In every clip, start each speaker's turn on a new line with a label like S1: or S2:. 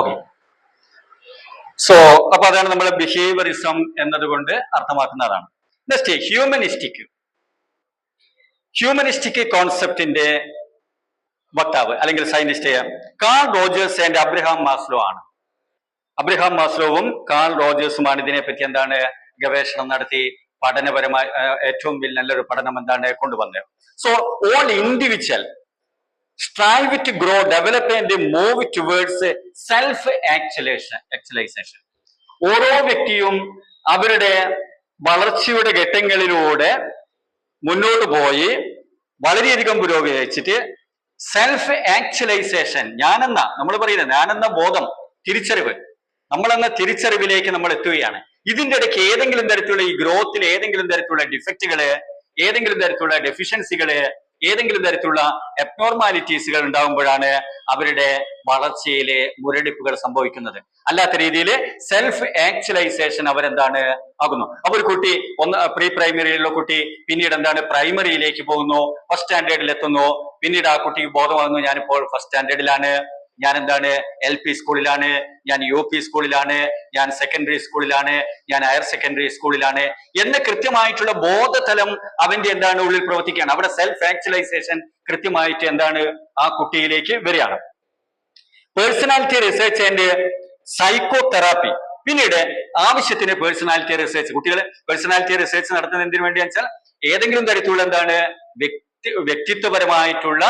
S1: Okay. So അപ്പൊ അതാണ് നമ്മൾ ബിഹേവിയറിസം എന്നതുകൊണ്ട് അർത്ഥമാക്കുന്നതാണ്. നെക്സ്റ്റ് ഹ്യൂമനിസ്റ്റിക് കോൺസെപ്റ്റിന്റെ വക്താവ് അല്ലെങ്കിൽ scientist call Rogers and Abraham Maslow ആണ്. അബ്രഹാം മാസ്ലോവും കാൾ റോജേഴ്സുമാണ് ഇതിനെപ്പറ്റി എന്താണ് ഗവേഷണം നടത്തി പഠനപരമായി ഏറ്റവും നല്ലൊരു പഠനം എന്താണ് കൊണ്ടുവന്നത്. So all individual strive to grow, develop and move towards self-actualization. ഓരോ വ്യക്തിയും അവരുടെ വളർച്ചയുടെ ഘട്ടങ്ങളിലൂടെ മുന്നോട്ട് പോയി വളരെയധികം പുരോഗമിച്ചിട്ട് സെൽഫ് ആക്ച്വലൈസേഷൻ, നമ്മൾ പറയുന്നത് ഞാനെന്ന ബോധം, തിരിച്ചറിവ്, നമ്മളെന്ന തിരിച്ചറിവിലേക്ക് നമ്മൾ എത്തുകയാണ്. ഇതിന്റെ ഇടയ്ക്ക് ഏതെങ്കിലും തരത്തിലുള്ള ഈ ഗ്രോത്തിൽ ഏതെങ്കിലും തരത്തിലുള്ള ഡിഫക്റ്റുകള്, ഏതെങ്കിലും തരത്തിലുള്ള ഡെഫിഷ്യൻസികള്, ഏതെങ്കിലും തരത്തിലുള്ള അബ്നോർമാലിറ്റീസുകൾ ഉണ്ടാകുമ്പോഴാണ് അവരുടെ വളർച്ചയിലെ മുരടിപ്പുകൾ സംഭവിക്കുന്നത്. അല്ലാത്ത രീതിയിൽ സെൽഫ് ആക്ച്വലൈസേഷൻ അവരെന്താണ് ആകുന്നു. അപ്പൊ ഒരു കുട്ടി പ്രീ പ്രൈമറിയിലുള്ള കുട്ടി പിന്നീട് എന്താണ് പ്രൈമറിയിലേക്ക് പോകുന്നു, ഫസ്റ്റ് സ്റ്റാൻഡേർഡിൽ എത്തുന്നു. പിന്നീട് ആ കുട്ടിക്ക് ബോധമാകുന്നു, ഞാനിപ്പോൾ ഫസ്റ്റ് സ്റ്റാൻഡേർഡിലാണ്, ഞാൻ എന്താണ് LP സ്കൂളിലാണ്, ഞാൻ UP സ്കൂളിലാണ്, ഞാൻ സെക്കൻഡറി സ്കൂളിലാണ്, ഞാൻ ഹയർ സെക്കൻഡറി സ്കൂളിലാണ് എന്ന കൃത്യമായിട്ടുള്ള ബോധതലം അവന്റെ എന്താണ് ഉള്ളിൽ പ്രവർത്തിക്കുകയാണ്. അവിടെ സെൽഫ് ആക്ച്വലൈസേഷൻ കൃത്യമായിട്ട് എന്താണ് ആ കുട്ടിയിലേക്ക് വരികയാണ്. Personality research and psycho therapy. പിന്നീട് ആവശ്യത്തിന് പേഴ്സണാലിറ്റി റിസർച്ച്, കുട്ടികൾ പേഴ്സണാലിറ്റി റിസർച്ച് നടത്തുന്നത് എന്തിനു വേണ്ടിയാണെന്ന് വെച്ചാൽ ഏതെങ്കിലും തരത്തിലുള്ള എന്താണ് വ്യക്തിത്വപരമായിട്ടുള്ള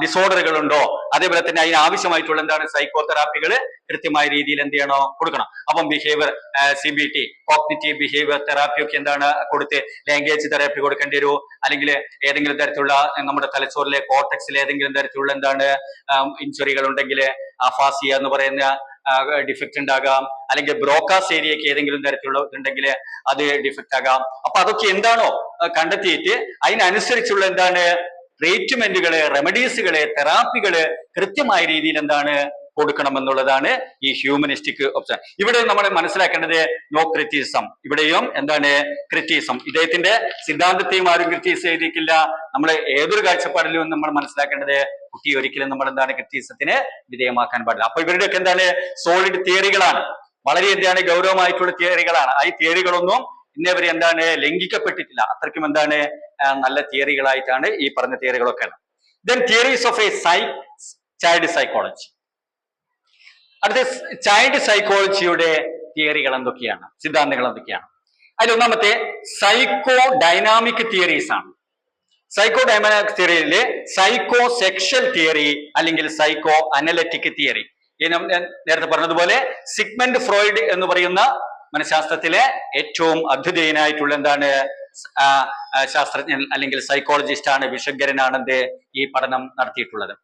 S1: ഡിസോർഡറുകൾ ഉണ്ടോ, അതേപോലെ തന്നെ അതിന് ആവശ്യമായിട്ടുള്ള എന്താണ് സൈക്കോ തെറാപ്പികൾ കൃത്യമായ രീതിയിൽ എന്ത് ചെയ്യണോ കൊടുക്കണം. അപ്പം behaviour CBT cognitive behaviour therapy ഒക്കെ എന്താണ് കൊടുത്ത് ലാംഗ്വേജ് തെറാപ്പി കൊടുക്കേണ്ടി വരുമോ, അല്ലെങ്കിൽ ഏതെങ്കിലും തരത്തിലുള്ള നമ്മുടെ തലച്ചോറിലെ കോർട്ടക്സിൽ ഏതെങ്കിലും തരത്തിലുള്ള എന്താണ് ഇഞ്ചുറികൾ ഉണ്ടെങ്കിൽ അഫാസിയ എന്ന് പറയുന്ന ഡിഫക്റ്റ് ഉണ്ടാകാം, അല്ലെങ്കിൽ ബ്രോക്കാസ് ഏരിയക്ക് ഏതെങ്കിലും തരത്തിലുള്ള ഇതുണ്ടെങ്കിൽ അത് ഡിഫക്റ്റ് ആകാം. അപ്പൊ അതൊക്കെ എന്താണോ കണ്ടെത്തിയിട്ട് അതിനനുസരിച്ചുള്ള എന്താണ് ട്രീറ്റ്മെന്റുകള്, റെമഡീസുകള്, തെറാപ്പികള് കൃത്യമായ രീതിയിൽ എന്താണ് കൊടുക്കണം എന്നുള്ളതാണ് ഈ ഹ്യൂമനിസ്റ്റിക് ഓപ്ഷൻ. ഇവിടെ നമ്മൾ മനസ്സിലാക്കേണ്ടത് നോ ക്രിറ്റിസം, ഇവിടെയും എന്താണ് ക്രിറ്റിസം. ഇദ്ദേഹത്തിന്റെ സിദ്ധാന്തത്തെയും ആരും ക്രിറ്റീസ് ചെയ്തിട്ടില്ല. നമ്മൾ ഏതൊരു കാഴ്ചപ്പാടിലും നമ്മൾ മനസ്സിലാക്കേണ്ടത് കുട്ടി ഒരിക്കലും നമ്മൾ എന്താണ് ക്രിറ്റിസത്തിന് വിധേയമാക്കാൻ പാടില്ല. അപ്പൊ ഇവരുടെയൊക്കെ എന്താണ് സോളിഡ് തിയറികളാണ്, വളരെ എന്താണ് ഗൗരവമായിട്ടുള്ള തിയറികളാണ്. ആ തിയറികളൊന്നും ഇന്നേവരെ എന്താണ് ലംഘിക്കപ്പെട്ടിട്ടില്ല. അത്രയ്ക്കും എന്താണ് നല്ല തിയറികളായിട്ടാണ് ഈ പറഞ്ഞ തിയറികളൊക്കെ. Then theories of child psychology. അടുത്ത ചൈൽഡ് സൈക്കോളജിയുടെ തിയറികൾ എന്തൊക്കെയാണ്, സിദ്ധാന്തങ്ങൾ എന്തൊക്കെയാണ്? അതിലൊന്നാമത്തെ സൈക്കോ ഡൈനാമിക് തിയറീസ് ആണ്. സൈക്കോ ഡൈനാമിക് തിയറിയിലെ സൈക്കോ സെക്ഷൽ തിയറി അല്ലെങ്കിൽ സൈക്കോ അനലറ്റിക് തിയറി. നേരത്തെ പറഞ്ഞതുപോലെ സിഗ്മണ്ട് ഫ്രോയിഡ് എന്ന് പറയുന്ന മനഃശാസ്ത്രത്തിലെ ഏറ്റവും അദ്വിതീയനായിട്ടുള്ള എന്താണ് ശാസ്ത്രജ്ഞൻ അല്ലെങ്കിൽ സൈക്കോളജിസ്റ്റ് ആണ്, വിശഗ്വരനാണ് ഈ പഠനം നടത്തിയിട്ടുള്ളത്.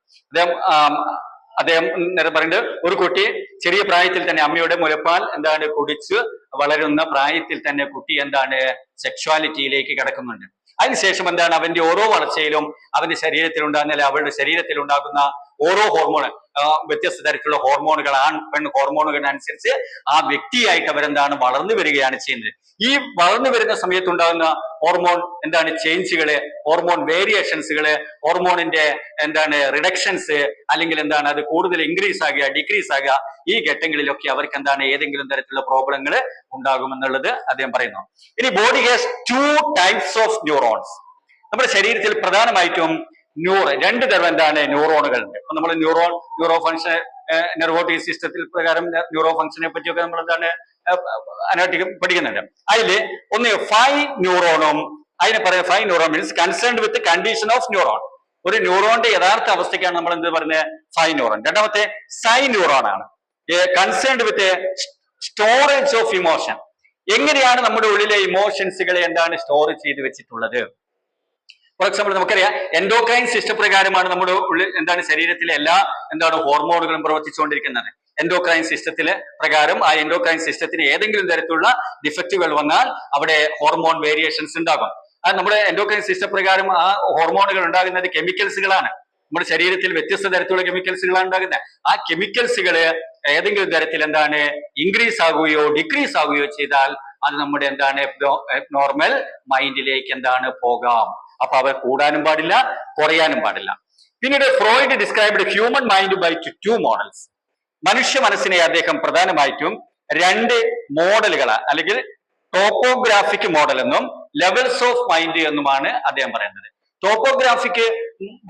S1: അദ്ദേഹം നേരെ പറയുന്നത് ഒരു കുട്ടി ചെറിയ പ്രായത്തിൽ തന്നെ അമ്മയുടെ മുലപ്പാൽ എന്താണ് കുടിച്ച് വളരുന്ന പ്രായത്തിൽ തന്നെ കുട്ടി എന്താണ് സെക്ഷുവാലിറ്റിയിലേക്ക് കിടക്കുന്നുണ്ട്. അതിനുശേഷം എന്താണ് അവന്റെ ഓരോ വളർച്ചയിലും അവന്റെ ശരീരത്തിൽ ഉണ്ടാകുന്ന അല്ലെങ്കിൽ അവളുടെ ശരീരത്തിൽ ഉണ്ടാകുന്ന ഓരോ ഹോർമോൺ, വ്യത്യസ്ത തരത്തിലുള്ള ഹോർമോണുകൾ, ആൺ പെൺ ഹോർമോണുകളിനനുസരിച്ച് ആ വ്യക്തിയായിട്ട് അവരെന്താണ് വളർന്നു വരികയാണ് ചെയ്യുന്നത്. ഈ വളർന്നു വരുന്ന സമയത്ത് ഉണ്ടാകുന്ന ഹോർമോൺ എന്താണ് ചേഞ്ചുകള്, ഹോർമോൺ വേരിയേഷൻസുകള്, ഹോർമോണിന്റെ എന്താണ് റിഡക്ഷൻസ്, അല്ലെങ്കിൽ എന്താണ് അത് കൂടുതൽ ഇൻക്രീസ് ആകുക ഡിക്രീസ് ആകുക, ഈ ഘട്ടങ്ങളിലൊക്കെ അവർക്ക് എന്താണ് ഏതെങ്കിലും തരത്തിലുള്ള പ്രോബ്ലങ്ങൾ ഉണ്ടാകുമെന്നുള്ളത് അദ്ദേഹം പറയുന്നു. ഇനി body has 2 types of neurons. നമ്മുടെ ശരീരത്തിൽ പ്രധാനമായിട്ടും രണ്ട് തരം എന്താണ് ന്യൂറോണുകൾ ഉണ്ട്. അപ്പൊ നമ്മൾ ന്യൂറോ ഫംഗ്ഷൻ നെർവോട്ടിക് സിസ്റ്റത്തിൽ പ്രകാരം ന്യൂറോ ഫംഗ്ഷനെ പറ്റിയൊക്കെ നമ്മൾ എന്താണ് അനാലിറ്റിക് പഠിക്കുന്നുണ്ട്. അതില് ഒന്ന് ഫൈൻ ന്യൂറോണും, അതിനെ പറയാം fine neuron means concerned with condition of neuron. ഒരു ന്യൂറോണിന്റെ യഥാർത്ഥ അവസ്ഥയ്ക്കാണ് നമ്മൾ എന്ത് പറയുന്നത് ഫൈൻ ന്യൂറോൺ. രണ്ടാമത്തെ സൈൻ ന്യൂറോൺ ആണ്, concerned with storage of emotion. എങ്ങനെയാണ് നമ്മുടെ ഉള്ളിലെ ഇമോഷൻസുകളെ എന്താണ് സ്റ്റോർ ചെയ്ത് വെച്ചിട്ടുള്ളത്. ഫോർ എക്സാമ്പിൾ നമുക്കറിയാം എൻഡോക്രൈൻ സിസ്റ്റം പ്രകാരമാണ് നമ്മുടെ ഉള്ളിൽ എന്താണ് ശരീരത്തിലെ എല്ലാ എന്താണ് ഹോർമോണുകളും പ്രവർത്തിച്ചുകൊണ്ടിരിക്കുന്നത്. എൻഡോക്രൈൻ സിസ്റ്റത്തിലെ പ്രകാരം ആ എൻഡോക്രൈൻ സിസ്റ്റത്തിന് ഏതെങ്കിലും തരത്തിലുള്ള ഡിഫക്റ്റുകൾ വന്നാൽ അവിടെ ഹോർമോൺ വേരിയേഷൻസ് ഉണ്ടാകും. അത് നമ്മുടെ എൻഡോക്രൈൻ സിസ്റ്റം പ്രകാരം ആ ഹോർമോണുകൾ ഉണ്ടാകുന്നത് കെമിക്കൽസുകളാണ്. നമ്മുടെ ശരീരത്തിൽ വ്യത്യസ്ത തരത്തിലുള്ള കെമിക്കൽസുകളാണ് ഉണ്ടാകുന്നത്. ആ കെമിക്കൽസുകള് ഏതെങ്കിലും തരത്തിൽ എന്താണ് ഇൻക്രീസ് ആകുകയോ ഡിക്രീസ് ആകുകയോ ചെയ്താൽ അത് നമ്മുടെ എന്താണ് നോർമൽ മൈൻഡിലേക്ക് എന്താണ് പോകാം. അപ്പൊ അവ കൂടാനും പാടില്ല കുറയാനും പാടില്ല. പിന്നീട് Freud described human mind by two models. മനുഷ്യ മനസ്സിനെ അദ്ദേഹം പ്രധാനമായിട്ടും രണ്ട് മോഡലുകൾ അല്ലെങ്കിൽ ടോപ്പോഗ്രാഫിക് മോഡൽ എന്നും ലെവൽസ് ഓഫ് മൈൻഡ് എന്നുമാണ് അദ്ദേഹം പറയുന്നത്. ടോപ്പോഗ്രാഫിക്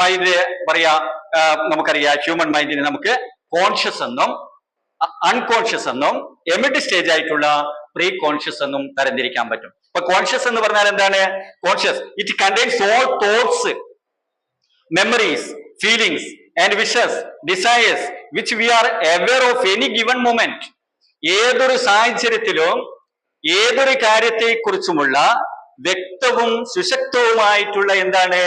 S1: മൈൻഡ് പറയാ, നമുക്കറിയാം ഹ്യൂമൻ മൈൻഡിന് നമുക്ക് കോൺഷ്യസ് എന്നും അൺകോൺഷ്യസ് എന്നും എമിഡ് സ്റ്റേജ് ആയിട്ടുള്ള പ്രീ കോൺഷ്യസ് എന്നും തരംതിരിക്കാൻ പറ്റും. അപ്പൊ കോൺഷ്യസ് എന്ന് പറഞ്ഞാൽ എന്താണ്? Conscious it contains all thoughts, memories, feelings and wishes, desires which we R aware of any given moment. ഏതൊരു സാഹചര്യത്തിലും ഏതൊരു കാര്യത്തെക്കുറിച്ചുമുള്ള വ്യക്തവും സുശക്തവുമായിട്ടുള്ള എന്താണ്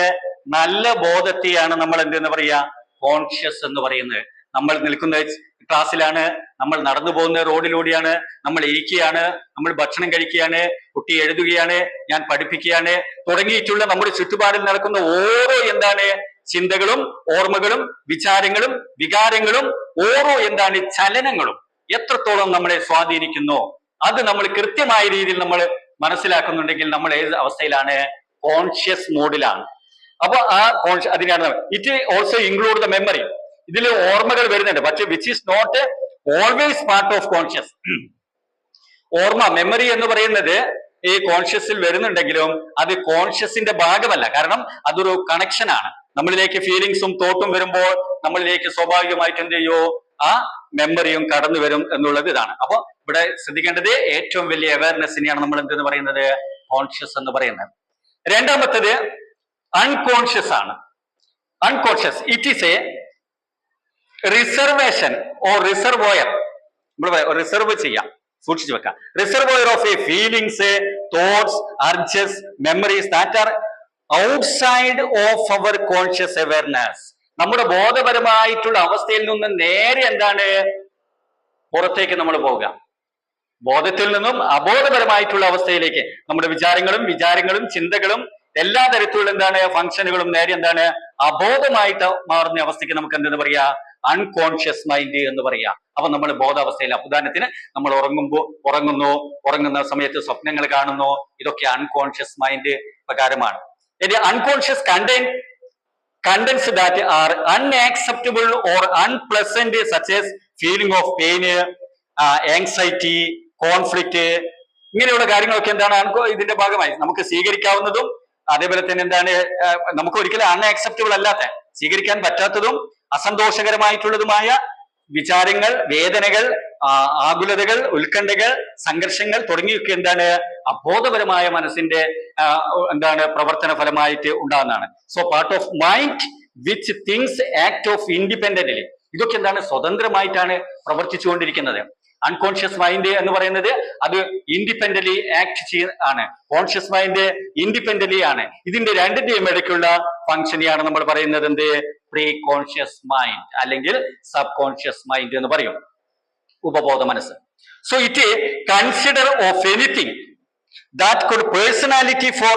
S1: നല്ല ബോധത്തെയാണ് നമ്മൾ എന്തെന്ന് പറയാ കോൺഷ്യസ് എന്ന് പറയുന്നത്. നമ്മൾ നിൽക്കുന്ന ക്ലാസ്സിലാണ്, നമ്മൾ നടന്നു പോകുന്ന റോഡിലൂടെയാണ്, നമ്മൾ ഇരിക്കുകയാണ്, നമ്മൾ ഭക്ഷണം കഴിക്കുകയാണ്, കുട്ടി എഴുതുകയാണ്, ഞാൻ പഠിപ്പിക്കുകയാണ്, തുടങ്ങിയിട്ടുള്ള നമ്മുടെ ചുറ്റുപാടിൽ നടക്കുന്ന ഓരോ എന്താണ് ചിന്തകളും ഓർമ്മകളും വിചാരങ്ങളും വികാരങ്ങളും ഓരോ എന്താണ് ചലനങ്ങളും എത്രത്തോളം നമ്മളെ സ്വാധീനിക്കുന്നു അത് നമ്മൾ കൃത്യമായ രീതിയിൽ നമ്മൾ മനസ്സിലാക്കുന്നുണ്ടെങ്കിൽ നമ്മൾ ഏത് അവസ്ഥയിലാണ്? കോൺഷ്യസ് മോഡിലാണ്. അപ്പൊ ആ അതിനാണ് it also include the memory. ഇതിൽ ഓർമ്മകൾ വരുന്നുണ്ട്, പക്ഷെ which is not always part of conscious. ഓർമ്മ മെമ്മറി എന്ന് പറയുന്നത് ഈ കോൺഷ്യസിൽ വരുന്നുണ്ടെങ്കിലും അത് കോൺഷ്യസിന്റെ ഭാഗമല്ല. കാരണം അതൊരു കണക്ഷൻ ആണ്. നമ്മളിലേക്ക് ഫീലിങ്സും തോട്ടും വരുമ്പോൾ നമ്മളിലേക്ക് സ്വാഭാവികമായിട്ട് എന്ത് ചെയ്യോ ആ മെമ്മറിയും കടന്നു വരും എന്നുള്ളത് ഇതാണ്. അപ്പൊ ഇവിടെ ശ്രദ്ധിക്കേണ്ടത് ഏറ്റവും വലിയ അവയർനെസ്സിനെയാണ് നമ്മൾ എന്തെന്ന് പറയുന്നത്? കോൺഷ്യസ് എന്ന് പറയുന്നത്. രണ്ടാമത്തത് അൺകോൺഷ്യസ് ആണ്. Unconscious it is a reservation or reservoir. നമ്മൾ റിസർവ് ചെയ്യാം, സൂക്ഷിച്ചു വെക്കാം. Reservoir of a feelings, thoughts, urges, memories that are outside of our conscious awareness. നമ്മുടെ ബോധപരമായിട്ടുള്ള അവസ്ഥയിൽ നിന്ന് നേരെ എന്താണ് പുറത്തേക്ക് നമ്മൾ പോവുക. ബോധത്തിൽ നിന്നും അബോധപരമായിട്ടുള്ള അവസ്ഥയിലേക്ക് നമ്മുടെ വിചാരങ്ങളും ചിന്തകളും എല്ലാ തരത്തിലുള്ള എന്താണ് ഫംഗ്ഷനുകളും നേരെ എന്താണ് അബോധമായിട്ട് മാറുന്ന അവസ്ഥയ്ക്ക് നമുക്ക് എന്തെന്ന് പറയാ? അൺകോൺഷ്യസ് മൈൻഡ് എന്ന് പറയാ. അപ്പൊ നമ്മൾ ബോധാവസ്ഥയിൽ, ഉദാഹരണത്തിന് നമ്മൾ ഉറങ്ങുന്ന സമയത്ത് സ്വപ്നങ്ങൾ കാണുന്നു, ഇതൊക്കെ അൺകോൺഷ്യസ് മൈൻഡ് പ്രകാരമാണ്. Unconscious contents that are unacceptable or unpleasant such as feeling of pain, anxiety, conflict, ഇങ്ങനെയുള്ള കാര്യങ്ങളൊക്കെ എന്താണ് ഇതിന്റെ ഭാഗമായി നമുക്ക് സ്വീകരിക്കാവുന്നതും അതേപോലെ തന്നെ എന്താണ് നമുക്ക് ഒരിക്കലും അൺആക്സെപ്റ്റബിൾ അല്ലാത്ത, സ്വീകരിക്കാൻ പറ്റാത്തതും അസന്തോഷകരമായിട്ടുള്ളതുമായ വിചാരങ്ങൾ, വേദനകൾ, ആകുലതകൾ, ഉത്കണ്ഠകൾ, സംഘർഷങ്ങൾ തുടങ്ങിയൊക്കെ എന്താണ് അബോധപരമായ മനസ്സിന്റെ എന്താണ് പ്രവർത്തന ഫലമായിട്ട് ഉണ്ടാകുന്നതാണ്. So part of mind which things act of independently. ഇതൊക്കെ എന്താണ് സ്വതന്ത്രമായിട്ടാണ് പ്രവർത്തിച്ചുകൊണ്ടിരിക്കുന്നത്. അൺകോൺഷ്യസ് മൈൻഡ് എന്ന് പറയുന്നത് അത് ഇൻഡിപെൻഡന്റ്ലി ആക്ട് ആണ്. കോൺഷ്യസ് മൈൻഡ് ഇൻഡിപെൻഡന്റ്ലി ആണ്. ഇതിന്റെ രണ്ടിന്റെയും ഇടയ്ക്കുള്ള ഫംഗ്ഷനെയാണ് നമ്മൾ പറയുന്നത് എന്ത്? പ്രീ കോൺഷ്യസ് മൈൻഡ് അല്ലെങ്കിൽ സബ് കോൺഷ്യസ് മൈൻഡ് എന്ന് പറയും, ഉപബോധ മനസ്സ്. So it consider of anything that could personality for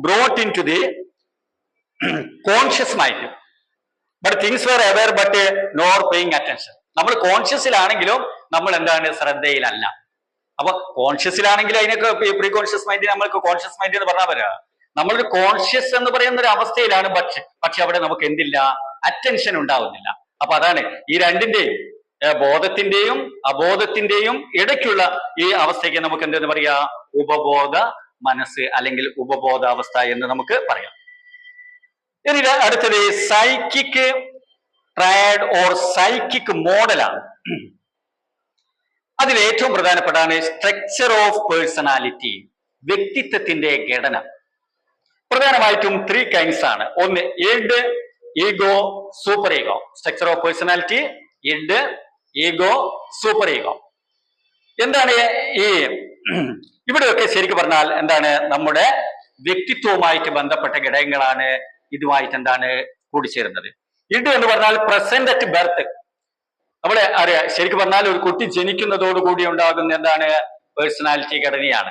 S1: brought in to the conscious mind but things were aware but not paying attention. നമ്മൾ കോൺഷ്യസിലാണെങ്കിലും നമ്മൾ എന്താണ് ശ്രദ്ധയിലല്ല. അപ്പൊ കോൺഷ്യസിലാണെങ്കിൽ അതിനൊക്കെ പ്രീ കോൺഷ്യസ് മൈൻഡ് നമ്മൾക്ക് കോൺഷ്യസ് മൈൻഡ് എന്ന് പറഞ്ഞാൽ വരാ. നമ്മളൊരു കോൺഷ്യസ് എന്ന് പറയുന്ന ഒരു അവസ്ഥയിലാണ്, പക്ഷെ അവിടെ നമുക്ക് എന്തില്ല? അറ്റൻഷൻ ഉണ്ടാവുന്നില്ല. അപ്പൊ അതാണ് ഈ രണ്ടിന്റെയും ബോധത്തിന്റെയും അബോധത്തിന്റെയും ഇടയ്ക്കുള്ള ഈ അവസ്ഥയ്ക്ക് നമുക്ക് എന്തെന്ന് പറയാ? ഉപബോധ മനസ്സ് അല്ലെങ്കിൽ ഉപബോധാവസ്ഥ എന്ന് നമുക്ക് പറയാം. ഇനി അടുത്തത് സൈക്കിക് ട്രയഡ് ഓർ സൈക്കിക് മോഡലാണ്. അതിൽ ഏറ്റവും പ്രധാനപ്പെട്ടാണ് സ്ട്രക്ചർ ഓഫ് പേഴ്സണാലിറ്റി, വ്യക്തിത്വത്തിന്റെ ഘടന. പ്രധാനമായിട്ടും 3 kinds ആണ്. ഒന്ന് id, ego, super ego. Structure of personality id, ego, super ego. എന്താണ് ഈ ഇവിടെയൊക്കെ ശരിക്കും പറഞ്ഞാൽ എന്താണ് നമ്മുടെ വ്യക്തിത്വവുമായിട്ട് ബന്ധപ്പെട്ട ഘടകങ്ങളാണ് ഇതുമായിട്ട് എന്താണ് കൂടിച്ചേരുന്നത്. ഇഡ് എന്ന് പറഞ്ഞാൽ പ്രസന്റ് അറ്റ് ബർത്ത്. നമ്മളെ അറിയാം, ശരിക്കും പറഞ്ഞാൽ ഒരു കുട്ടി ജനിക്കുന്നതോടുകൂടി ഉണ്ടാകുന്ന എന്താണ് പേഴ്സണാലിറ്റി ഘടനയാണ്.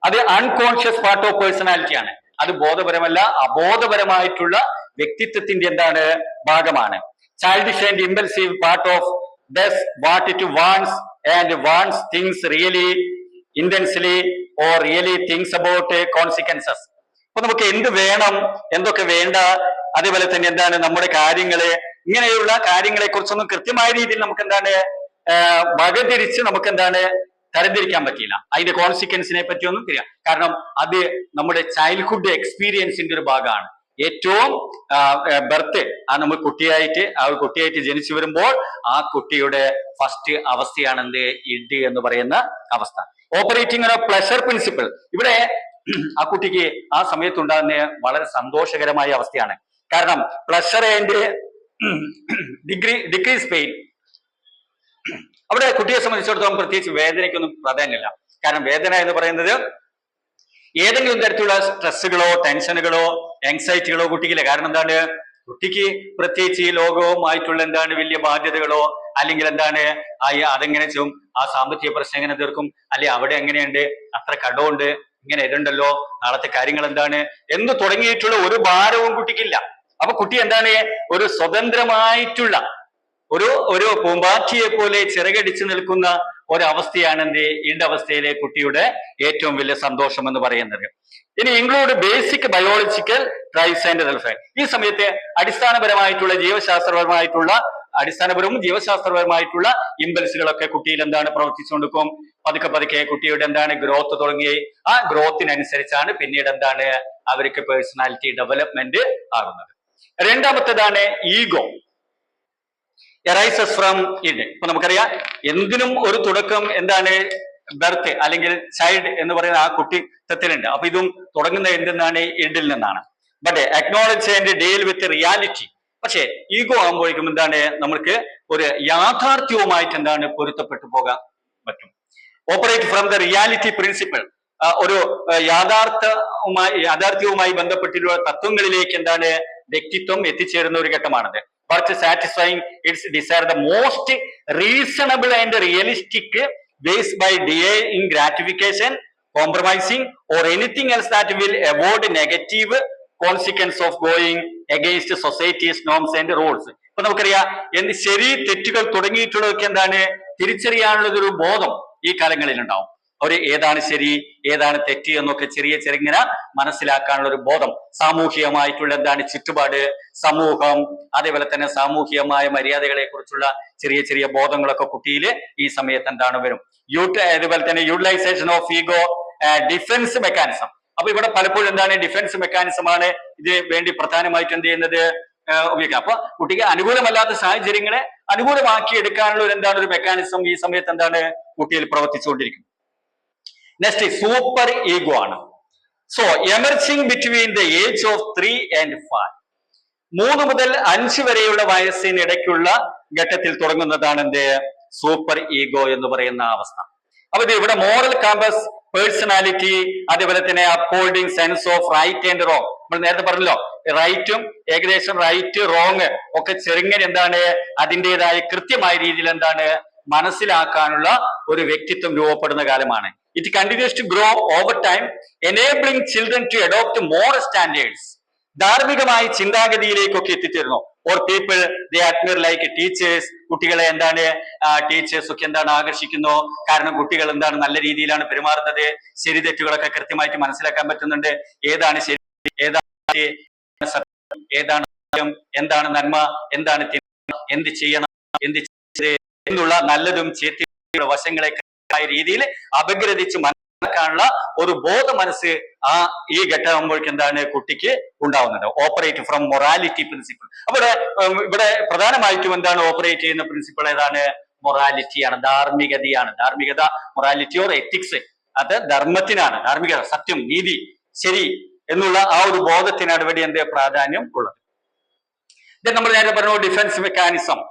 S1: അത് അൺകോൺഷ്യസ് പാർട്ട് ഓഫ് പേഴ്സണാലിറ്റി ആണ്. അത് ബോധപരമല്ല, അബോധപരമായിട്ടുള്ള വ്യക്തിത്വത്തിന്റെ എന്താണ് ഭാഗമാണ്. Childish and impulsive part of does what it wants and wants things really intensely or really thinks about consequences. അപ്പൊ നമുക്ക് എന്ത് വേണം എന്തൊക്കെ വേണ്ട അതേപോലെ തന്നെ എന്താണ് നമ്മുടെ കാര്യങ്ങള്, ഇങ്ങനെയുള്ള കാര്യങ്ങളെ കുറിച്ചൊന്നും കൃത്യമായ രീതിയിൽ നമുക്ക് എന്താണ് വകതിരിച്ച് നമുക്ക് എന്താണ് തരംതിരിക്കാൻ പറ്റിയില്ല. അതിന്റെ കോൺസിക്വൻസിനെ പറ്റിയൊന്നും അറിയാം. കാരണം അത് നമ്മുടെ ചൈൽഡ്ഹുഡ് എക്സ്പീരിയൻസിന്റെ ഒരു ഭാഗമാണ്. ഏറ്റവും ബർത്ത് നമ്മൾ കുട്ടിയായിട്ട് ജനിച്ചു വരുമ്പോൾ ആ കുട്ടിയുടെ ഫസ്റ്റ് അവസ്ഥയാണ് എന്ത്, ഇഡ് എന്ന് പറയുന്ന അവസ്ഥ. Operating on pleasure principle. ഇവിടെ ആ കുട്ടിക്ക് ആ സമയത്തുണ്ടാകുന്ന വളരെ സന്തോഷകരമായ അവസ്ഥയാണ്. കാരണം പ്ലഷർ ആൻഡ് ഡിക്രീസ് പെയിൻ. അവിടെ കുട്ടിയെ സംബന്ധിച്ചിടത്തോളം പ്രത്യേകിച്ച് വേദനയ്ക്കൊന്നും പ്രാധാന്യമില്ല. കാരണം വേദന എന്ന് പറയുന്നത് ഏതെങ്കിലും തരത്തിലുള്ള സ്ട്രെസ്സുകളോ ടെൻഷനുകളോ ആങ്സൈറ്റികളോ കുട്ടിക്കില്ല. കാരണം എന്താണ്, കുട്ടിക്ക് പ്രത്യേകിച്ച് ഈ ലോകവുമായിട്ടുള്ള എന്താണ് വലിയ ബാധ്യതകളോ അല്ലെങ്കിൽ എന്താണ് അതെങ്ങനെ ചെയ്യും, ആ സാമ്പത്തിക പ്രശ്നം എങ്ങനെ തീർക്കും, അല്ലെ അവിടെ എങ്ങനെയുണ്ട്, അത്ര കടമുണ്ട്, ഇങ്ങനെ ഇതുണ്ടല്ലോ, നാളത്തെ കാര്യങ്ങൾ എന്താണ് എന്ന് തുടങ്ങിയിട്ടുള്ള ഒരു ഭാരവും കുട്ടിക്കില്ല. അപ്പൊ കുട്ടി എന്താണ് ഒരു സ്വതന്ത്രമായിട്ടുള്ള ഒരു പൂമ്പാറ്റിയെ പോലെ ചിറകടിച്ചു നിൽക്കുന്ന ഒരവസ്ഥയാണ് എന്ത്, ഇണ്ടവസ്ഥയിലെ കുട്ടിയുടെ ഏറ്റവും വലിയ സന്തോഷം എന്ന് പറയുന്നത്. ഇനി include basic biological drives and welfare. ഈ സമയത്ത് അടിസ്ഥാനപരവും ജീവശാസ്ത്രപരമായിട്ടുള്ള ഇമ്പൽസുകളൊക്കെ കുട്ടിയിൽ എന്താണ് പ്രവർത്തിച്ചുകൊണ്ടിരിക്കും. പതുക്കെ കുട്ടിയുടെ എന്താണ് ഗ്രോത്ത് തുടങ്ങി. ആ ഗ്രോത്തിനനുസരിച്ചാണ് പിന്നീട് എന്താണ് അവർക്ക് പേഴ്സണാലിറ്റി ഡെവലപ്മെന്റ് ആകുന്നത്. രണ്ടാമത്തേതാണ് ഈഗോ arises from id. ഇപ്പൊ നമുക്കറിയാം എന്തിനും ഒരു തുടക്കം എന്താണ് ബർത്ത് അല്ലെങ്കിൽ ചൈൽഡ് എന്ന് പറയുന്ന ആ കുട്ടിത്വത്തിലുണ്ട്. അപ്പൊ ഇതും തുടങ്ങുന്ന എന്തെന്നാണ്, ഇഡിൽ നിന്നാണ്. But acknowledge and deal with reality. പക്ഷേ ഈഗോ ആകുമ്പോഴേക്കും എന്താണ് നമുക്ക് ഒരു യാഥാർത്ഥ്യവുമായിട്ട് എന്താണ് പൊരുത്തപ്പെട്ടു പോകാൻ പറ്റും. Operate from the reality principle. ഒരു യാഥാർത്ഥ്യവുമായി ബന്ധപ്പെട്ടിട്ടുള്ള തത്വങ്ങളിലേക്ക് എന്താണ് വ്യക്തിത്വം എത്തിച്ചേരുന്ന ഒരു ഘട്ടമാണത്. But satisfying its desire the most reasonable and realistic ways by delaying gratification, compromising, or anything else that will avoid negative consequence of going against society's norms and rules. ഇപ്പൊ നമുക്കറിയാം ശരി തെറ്റുകൾ തുടങ്ങിയിട്ടുള്ളതൊക്കെ എന്താണ് തിരിച്ചറിയാനുള്ള ഒരു ബോധം ഈ കാലങ്ങളിൽ ഉണ്ടാവും. ഏതാണ് ശരി ഏതാണ് തെറ്റ് എന്നൊക്കെ ചെറിങ്ങനെ മനസ്സിലാക്കാനുള്ള ഒരു ബോധം, സാമൂഹികമായിട്ടുള്ള എന്താണ് ചുറ്റുപാട്, സമൂഹം, അതേപോലെ തന്നെ സാമൂഹികമായ മര്യാദകളെ കുറിച്ചുള്ള ചെറിയ ബോധങ്ങളൊക്കെ കുട്ടിയിൽ ഈ സമയത്ത് എന്താണ് വരും. അതുപോലെ തന്നെ utilisation of ego defence mechanism. അപ്പൊ ഇവിടെ പലപ്പോഴും എന്താണ് ഡിഫൻസ് മെക്കാനിസം ആണ് ഇതിന് വേണ്ടി പ്രധാനമായിട്ട് എന്ത് ചെയ്യുന്നത് ഉപയോഗിക്കുക. അപ്പൊ കുട്ടിക്ക് അനുകൂലമല്ലാത്ത സാഹചര്യങ്ങളെ അനുകൂലമാക്കി എടുക്കാനുള്ള ഒരു മെക്കാനിസം ഈ സമയത്ത് എന്താണ് കുട്ടിയിൽ പ്രവർത്തിച്ചുകൊണ്ടിരിക്കും. നെക്സ്റ്റ് സൂപ്പർ ഈഗോ ആണ്. So emerging between the age of 3 and 5. 3 മുതൽ 5 വരെയുള്ള വയസ്സിനിടയ്ക്കുള്ള ഘട്ടത്തിൽ തുടങ്ങുന്നതാണ് എന്ത് സൂപ്പർ ഈഗോ എന്ന് പറയുന്ന അവസ്ഥ. അപ്പൊ ഇത് ഇവിടെ മോറൽ കമ്പസ്, പേഴ്സണാലിറ്റി, അതേപോലെ തന്നെ upholding sense of right and wrong. നമ്മൾ നേരത്തെ പറഞ്ഞല്ലോ റൈറ്റും ഏകദേശം റൈറ്റ് റോങ് ഒക്കെ ചെറുങ്ങനെ എന്താണ് അതിൻ്റെതായ കൃത്യമായ രീതിയിൽ എന്താണ് മനസ്സിലാക്കാനുള്ള ഒരു വ്യക്തിത്വം രൂപപ്പെടുന്ന കാലമാണ്. It continues to grow over time, enabling children to adopt more standards. ധാർമ്മികമായ ചിന്താഗതിയിലേക്കൊക്കെ എത്തിച്ചേരുന്നു. Or people they admire like teachers. കുട്ടികളെ എന്താണ് ടീച്ചേഴ്സ് ഒക്കെ എന്താണ് ആകർഷിക്കുന്നു. കാരണം കുട്ടികൾ എന്താണ് നല്ല രീതിയിലാണ് പെരുമാറുന്നത്. ശരി തെറ്റുകളൊക്കെ കൃത്യമായിട്ട് മനസ്സിലാക്കാൻ പറ്റുന്നുണ്ട്. ഏതാണ് ശരി, ഏതാണ് സത്യം, ഏതാണ് എന്താണ് നന്മ, എന്താണ് എന്ത് ചെയ്യണം, എന്ത് എന്നുള്ള നല്ലതും ചീത്തയുടെ വശങ്ങളെ രീതിയിൽ അപഗ്രഥിച്ച് മനസ്സിലാക്കാനുള്ള ഒരു ബോധ മനസ്സ് ഈ ഘട്ടമാകുമ്പോഴേക്കും എന്താണ് കുട്ടിക്ക് ഉണ്ടാവുന്നത്. Operate from morality principle. അവിടെ ഇവിടെ പ്രധാനമായിട്ടും എന്താണ് ഓപ്പറേറ്റ് ചെയ്യുന്ന പ്രിൻസിപ്പിൾ ഏതാണ്? മൊറാലിറ്റിയാണ്, ധാർമ്മികതയാണ്. ധാർമ്മികത, മൊറാലിറ്റി ഓർ എത്തിക്സ്, അത് ധർമ്മത്തിനാണ്. ധാർമ്മികത, സത്യം, നീതി, ശരി എന്നുള്ള ആ ഒരു ബോധത്തിനാണ് ഇവിടെ എന്ത് പ്രാധാന്യം ഉള്ളത്. ഇത് നമ്മൾ നേരത്തെ പറഞ്ഞു ഡിഫൻസ് മെക്കാനിസം.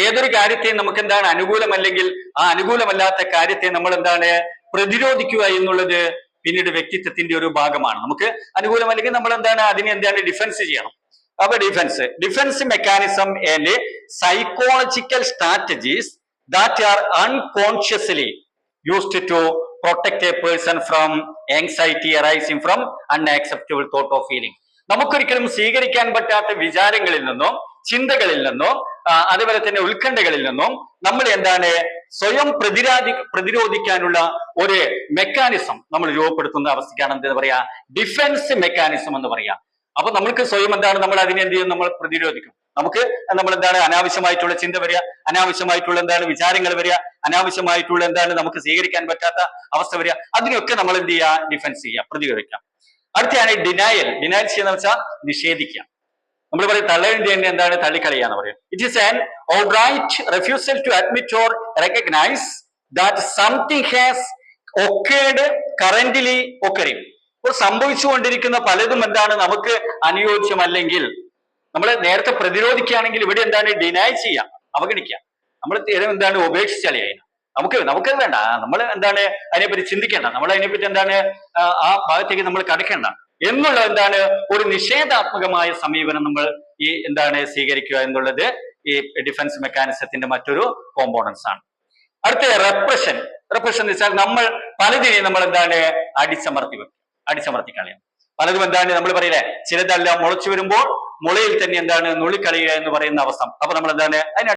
S1: ഏതൊരു കാര്യത്തെയും നമുക്ക് എന്താണ് അനുകൂലമല്ലെങ്കിൽ ആ അനുകൂലമല്ലാത്ത കാര്യത്തെ നമ്മൾ എന്താണ് പ്രതിരോധിക്കുക എന്നുള്ളത് പിന്നീട് വ്യക്തിത്വത്തിന്റെ ഒരു ഭാഗമാണ്. നമുക്ക് അനുകൂലമല്ലെങ്കിൽ നമ്മൾ എന്താണ് അതിനെ ഡിഫൻസ് ചെയ്യണം. അപ്പൊ defence mechanism and psychological strategies that are unconsciously used to protect a person from anxiety arising from unacceptable thought of feeling. നമുക്കൊരിക്കലും സ്വീകരിക്കാൻ പറ്റാത്ത വിചാരങ്ങളിൽ നിന്നും ചിന്തകളിൽ നിന്നും അതുപോലെ തന്നെ ഉത്കണ്ഠകളിൽ നിന്നും നമ്മൾ എന്താണ് സ്വയം പ്രതിരോധിക്കാനുള്ള ഒരു മെക്കാനിസം നമ്മൾ രൂപപ്പെടുത്തുന്ന അവസ്ഥയ്ക്കാണ് എന്താ പറയാ ഡിഫൻസ് മെക്കാനിസം എന്ന് പറയാ. അപ്പൊ നമ്മൾക്ക് സ്വയം എന്താണ്, നമ്മൾ അതിനെ എന്ത് ചെയ്യും, നമ്മൾ പ്രതിരോധിക്കും. നമുക്ക് നമ്മൾ എന്താണ് അനാവശ്യമായിട്ടുള്ള ചിന്ത വരിക, അനാവശ്യമായിട്ടുള്ള എന്താണ് വിചാരങ്ങൾ വരിക, അനാവശ്യമായിട്ടുള്ള എന്താണ് നമുക്ക് സ്വീകരിക്കാൻ പറ്റാത്ത അവസ്ഥ വരിക. അതിനൊക്കെ നമ്മൾ എന്ത് ചെയ്യുക, ഡിഫെൻസ് ചെയ്യുക, പ്രതിരോധിക്കാം. അടുത്തയാണ് ഡിനയൽ. ഡിനയൽ ചെയ്യുന്ന വെച്ചാൽ നിഷേധിക്കുക. നമ്മൾ പറയും തള്ളേണ്ടി എന്താണ്, തള്ളിക്കളയാന്ന് പറയും. It is an outright refusal to admit or recognize that something has occurred currently occurring. ഇപ്പോൾ സംഭവിച്ചുകൊണ്ടിരിക്കുന്ന പലതും എന്താണ് നമുക്ക് അനുയോജ്യമല്ലെങ്കിൽ നമ്മൾ നേരത്തെ പ്രതിരോധിക്കുകയാണെങ്കിൽ ഇവിടെ എന്താണ് ഡിനൈ ചെയ്യുക, അവഗണിക്കുക. നമ്മൾ എന്താണ് ഉപേക്ഷിച്ചാലേ നമുക്ക് വേണ്ട, നമ്മൾ എന്താണ് അതിനെപ്പറ്റി ചിന്തിക്കേണ്ട, നമ്മൾ അതിനെപ്പറ്റി എന്താണ് ആ ഭാഗത്തേക്ക് നമ്മൾ കടക്കേണ്ട എന്നുള്ള എന്താണ് ഒരു നിഷേധാത്മകമായ സമീപനം നമ്മൾ ഈ എന്താണ് സ്വീകരിക്കുക എന്നുള്ളത് ഈ ഡിഫൻസ് മെക്കാനിസത്തിന്റെ മറ്റൊരു കോമ്പോണൻസ് ആണ്. അടുത്ത റെപ്രഷൻ. റെപ്രഷൻ എന്ന് വെച്ചാൽ നമ്മൾ പലതിനെയും നമ്മൾ എന്താണ് അടിച്ചമർത്തി കളയാം. പലതും എന്താണ് നമ്മൾ പറയില്ലേ, ചിലതെല്ലാം മുളച്ചു വരുമ്പോൾ മുളയിൽ തന്നെ എന്താണ് നുള്ളിക്കളയുക എന്ന് പറയുന്ന അവസ്ഥ. അപ്പൊ നമ്മൾ എന്താണ് അതിന്